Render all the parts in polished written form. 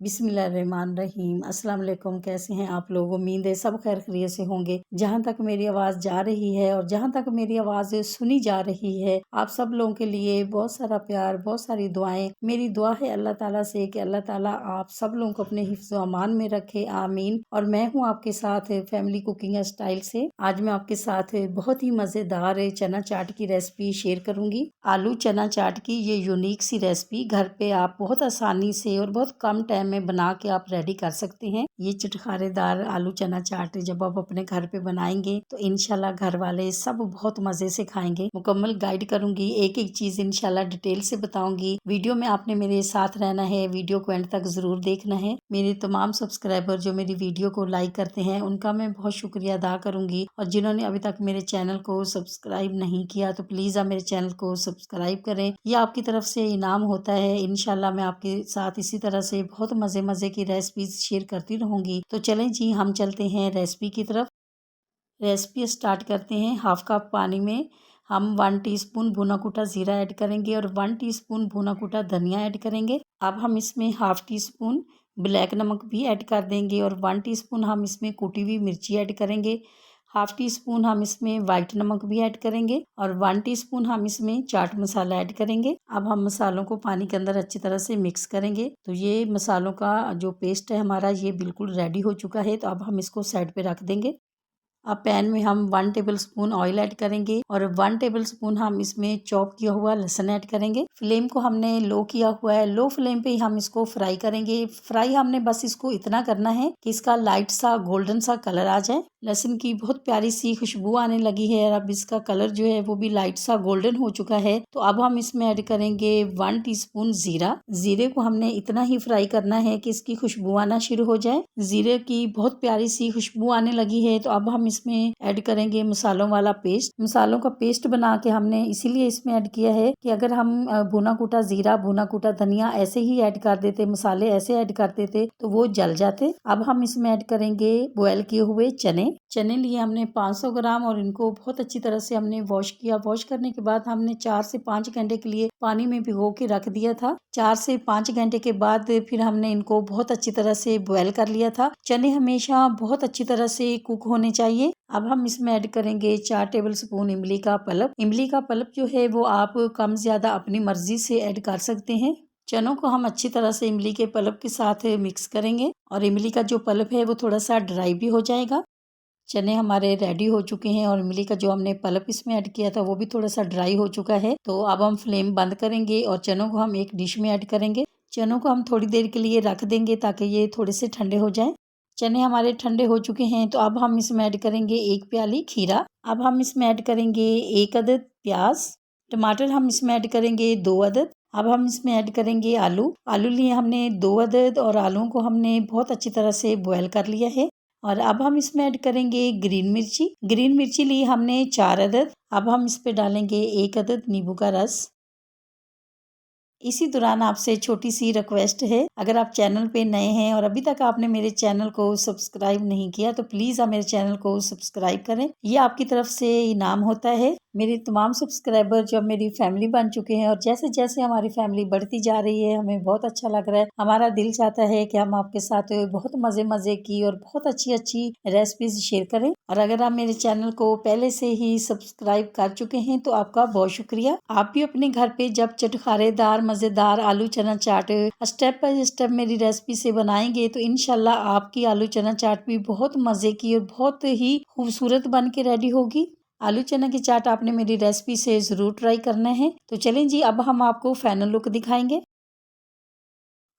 बिस्मिल्लाहिर्रहमानिर्रहीम। अस्सलाम वालेकुम। कैसे हैं आप लोग? उम्मीद है सब खैर खैरियत से होंगे। जहाँ तक मेरी आवाज़ जा रही है और जहाँ तक मेरी आवाज़ सुनी जा रही है, आप सब लोगों के लिए बहुत सारा प्यार, बहुत सारी दुआएं। मेरी दुआ है अल्लाह ताला से कि अल्लाह ताला आप सब लोगों को अपने हिफ्ज़ व अमान में रखे, आमीन। और मैं हूँ आपके साथ फैमिली कुकिंग स्टाइल से। आज मैं आपके साथ बहुत ही मज़ेदार चना चाट की रेसिपी शेयर करूंगी। आलू चना चाट की ये यूनिक सी रेसिपी घर पे आप बहुत आसानी से और बहुत कम टाइम में बना के आप रेडी कर सकते हैं। ये चटखारेदार आलू चना चाट जब आप अपने घर पे बनाएंगे तो इंशाल्लाह घर वाले सब बहुत मजे से खाएंगे। मुकम्मल गाइड करूंगी, एक एक चीज इंशाल्लाह डिटेल से बताऊंगी। वीडियो में आपने मेरे साथ रहना है, वीडियो को एंड तक जरूर देखना है। मेरे तमाम सब्सक्राइबर जो मेरी वीडियो को लाइक करते हैं उनका मैं बहुत शुक्रिया अदा करूंगी, और जिन्होंने अभी तक मेरे चैनल को सब्सक्राइब नहीं किया तो प्लीज आप मेरे चैनल को सब्सक्राइब करें। यह आपकी तरफ से इनाम होता है। इंशाल्लाह मैं आपके साथ इसी तरह से बहुत मजे मजे की रेसिपीज शेयर करती रहूंगी। तो चलें जी, हम चलते हैं रेसिपी की तरफ। रेसिपी स्टार्ट करते हैं। हाफ कप पानी में हम 1 टीस्पून भुना कुटा जीरा ऐड करेंगे और 1 टीस्पून भुना कुटा धनिया ऐड करेंगे। अब हम इसमें हाफ टी स्पून ब्लैक नमक भी ऐड कर देंगे और 1 टीस्पून हम इसमें कुटी हुई मिर्ची ऐड करेंगे। हाफ टी स्पून हम इसमें वाइट नमक भी ऐड करेंगे और 1 टीस्पून हम इसमें चाट मसाला ऐड करेंगे। अब हम मसालों को पानी के अंदर अच्छी तरह से मिक्स करेंगे। तो ये मसालों का जो पेस्ट है हमारा ये बिल्कुल रेडी हो चुका है। तो अब हम इसको साइड पे रख देंगे। अब पैन में हम 1 टेबलस्पून ऑयल ऐड करेंगे और 1 टेबलस्पून हम इसमें चॉप किया हुआ लहसुन ऐड करेंगे। फ्लेम को हमने लो किया हुआ है। लो फ्लेम पे ही हम इसको फ्राई करेंगे। फ्राई हमने बस इसको इतना करना है कि इसका लाइट सा गोल्डन सा कलर आ जाए। लहसुन की बहुत प्यारी सी खुशबू आने लगी है और अब इसका कलर जो है वो भी लाइट सा गोल्डन हो चुका है। तो अब हम इसमें ऐड करेंगे 1 टीस्पून जीरा। जीरे को हमने इतना ही फ्राई करना है कि इसकी खुशबू आना शुरू हो जाए। जीरे की बहुत प्यारी सी खुशबू आने लगी है। तो अब हम इसमें ऐड करेंगे मसालों वाला पेस्ट। मसालों का पेस्ट बना के हमने इसीलिए इसमें ऐड किया है कि अगर हम भुना कुटा जीरा, भुना कुटा धनिया ऐसे ही ऐड कर देते, मसाले ऐसे ऐड कर देते तो वो जल जाते। अब हम इसमें ऐड करेंगे बॉयल किए हुए चने लिए हमने 500 ग्राम और इनको बहुत अच्छी तरह से हमने वॉश किया। वॉश करने के बाद हमने 4 से 5 घंटे के लिए पानी में भिगो के रख दिया था। 4 से 5 घंटे के बाद फिर हमने इनको बहुत अच्छी तरह से बॉयल कर लिया था। चने हमेशा बहुत अच्छी तरह से कुक होने चाहिए। अब हम इसमें ऐड करेंगे 4 टेबलस्पून इमली का पल्प। इमली का पल्प जो है वो आप कम ज्यादा अपनी मर्जी से ऐड कर सकते हैं। चनों को हम अच्छी तरह से इमली के पल्प के साथ मिक्स करेंगे और इमली का जो पल्प है वो थोड़ा सा ड्राई भी हो जाएगा। चने हमारे रेडी हो चुके हैं और इमली का जो हमने पल्प इसमें ऐड किया था वो भी थोड़ा सा ड्राई हो चुका है। तो अब हम फ्लेम बंद करेंगे और चनों को हम एक डिश में ऐड करेंगे। चनों को हम थोड़ी देर के लिए रख देंगे ताकि ये थोड़े से ठंडे हो जाएं। चने हमारे ठंडे हो चुके हैं। तो अब हम इसमें ऐड करेंगे 1 प्याली खीरा। अब हम इसमें ऐड करेंगे 1 अदद प्याज। टमाटर हम इसमें ऐड करेंगे 2 अदद। अब हम इसमें ऐड करेंगे आलू। आलू लिए हमने 2 अदद और आलूओं को हमने बहुत अच्छी तरह से बॉयल कर लिया है। और अब हम इसमें ऐड करेंगे ग्रीन मिर्ची। ग्रीन मिर्ची ली हमने 4 अदद। अब हम इस पे डालेंगे 1 अदद नींबू का रस। इसी दौरान आपसे छोटी सी रिक्वेस्ट है, अगर आप चैनल पे नए हैं और अभी तक आपने मेरे चैनल को सब्सक्राइब नहीं किया तो प्लीज आप मेरे चैनल को सब्सक्राइब करें। ये आपकी तरफ से इनाम होता है। मेरे तमाम सब्सक्राइबर जो मेरी फैमिली बन चुके हैं और जैसे जैसे हमारी फैमिली बढ़ती जा रही है हमें बहुत अच्छा लग रहा है। हमारा दिल चाहता है कि हम आपके साथ बहुत मजे मजे की और बहुत अच्छी अच्छी रेसिपीज शेयर करें। और अगर आप मेरे चैनल को पहले से ही सब्सक्राइब कर चुके हैं तो आपका बहुत शुक्रिया। आप भी अपने घर पे जब चटखारेदार मजेदार आलू चना चाट स्टेप बाय स्टेप मेरी रेसिपी से बनाएंगे तो इंशाल्लाह आपकी आलू चना चाट भी बहुत मजे की और बहुत ही खूबसूरत बन के रेडी होगी। आलू चना की चाट आपने मेरी रेसिपी से जरूर ट्राई करना है। तो चलें जी, अब हम आपको फाइनल लुक दिखाएंगे।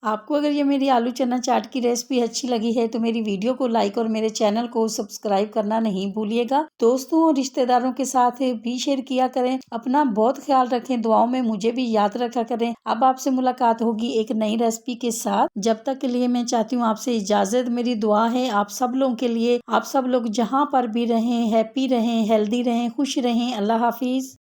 आपको अगर ये मेरी आलू चना चाट की रेसिपी अच्छी लगी है तो मेरी वीडियो को लाइक और मेरे चैनल को सब्सक्राइब करना नहीं भूलिएगा। दोस्तों और रिश्तेदारों के साथ भी शेयर किया करें। अपना बहुत ख्याल रखें, दुआओं में मुझे भी याद रखा करें। अब आपसे मुलाकात होगी एक नई रेसिपी के साथ। जब तक के लिए मैं चाहती हूँ आपसे इजाजत। मेरी दुआ है आप सब लोगों के लिए। आप सब लोग जहाँ पर भी रहें हैप्पी रहें, हेल्दी रहें, खुश रहें। अल्लाह हाफिज।